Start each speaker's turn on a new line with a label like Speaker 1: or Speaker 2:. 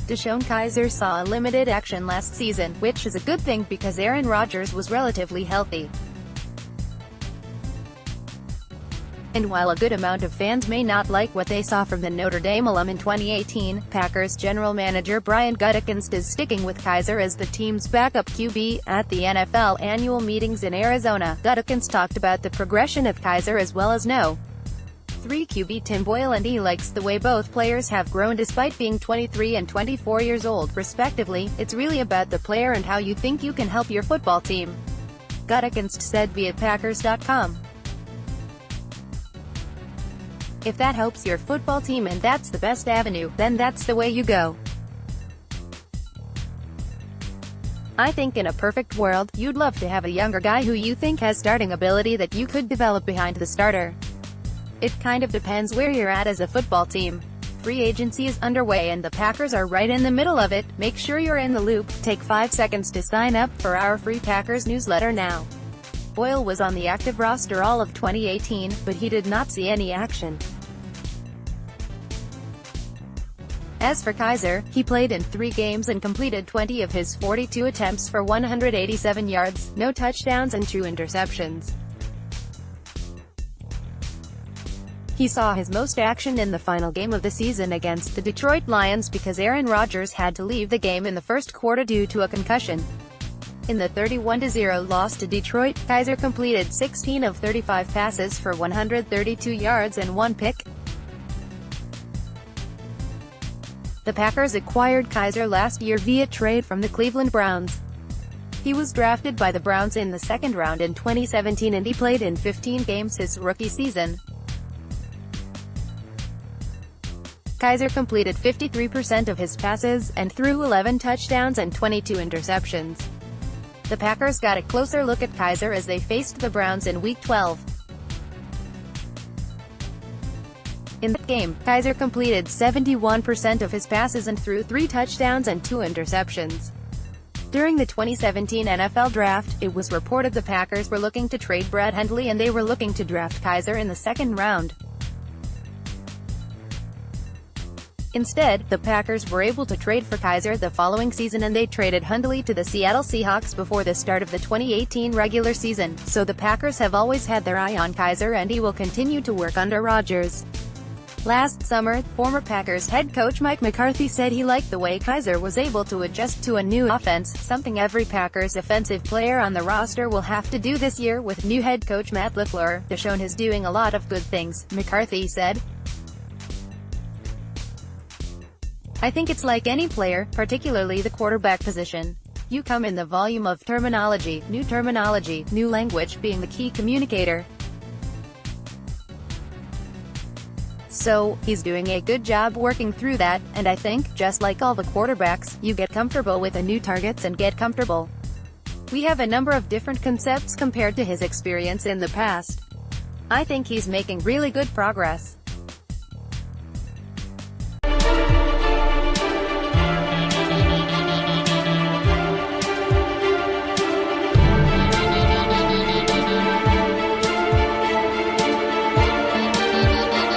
Speaker 1: DeShone Kizer saw a limited action last season, which is a good thing because Aaron Rodgers was relatively healthy. And while a good amount of fans may not like what they saw from the Notre Dame alum in 2018, Packers general manager Brian Gutekunst is sticking with Kizer as the team's backup QB. At the NFL annual meetings in Arizona, Gutekunst talked about the progression of Kizer as well as No.3 QB Tim Boyle, and he likes the way both players have grown despite being 23 and 24 years old, respectively. It's really about the player and how you think you can help your football team, Gutekunst said via Packers.com. If that helps your football team and that's the best avenue, then that's the way you go. I think in a perfect world, you'd love to have a younger guy who you think has starting ability that you could develop behind the starter. It kind of depends where you're at as a football team. Free agency is underway and the Packers are right in the middle of it. Make sure you're in the loop. Take 5 seconds to sign up for our free Packers newsletter now. Boyle was on the active roster all of 2018, but he did not see any action. As for Kizer, he played in 3 games and completed 20 of his 42 attempts for 187 yards, no touchdowns and 2 interceptions. He saw his most action in the final game of the season against the Detroit Lions because Aaron Rodgers had to leave the game in the first quarter due to a concussion. In the 31-0 loss to Detroit, Kizer completed 16 of 35 passes for 132 yards and 1 pick. The Packers acquired Kizer last year via trade from the Cleveland Browns. He was drafted by the Browns in the second round in 2017 and he played in 15 games his rookie season. Kizer completed 53% of his passes, and threw 11 touchdowns and 22 interceptions. The Packers got a closer look at Kizer as they faced the Browns in Week 12. In that game, Kizer completed 71% of his passes and threw 3 touchdowns and 2 interceptions. During the 2017 NFL Draft, it was reported the Packers were looking to trade Brett Hundley and they were looking to draft Kizer in the second round. Instead, the Packers were able to trade for Kizer the following season and they traded Hundley to the Seattle Seahawks before the start of the 2018 regular season, so the Packers have always had their eye on Kizer and he will continue to work under Rodgers. Last summer, former Packers head coach Mike McCarthy said he liked the way Kizer was able to adjust to a new offense, something every Packers offensive player on the roster will have to do this year with new head coach Matt LaFleur. DeShone is doing a lot of good things, McCarthy said. I think it's like any player, particularly the quarterback position. You come in the volume of terminology, new language being the key communicator. So, he's doing a good job working through that, and I think, just like all the quarterbacks, you get comfortable with the new targets and get comfortable. We have a number of different concepts compared to his experience in the past. I think he's making really good progress.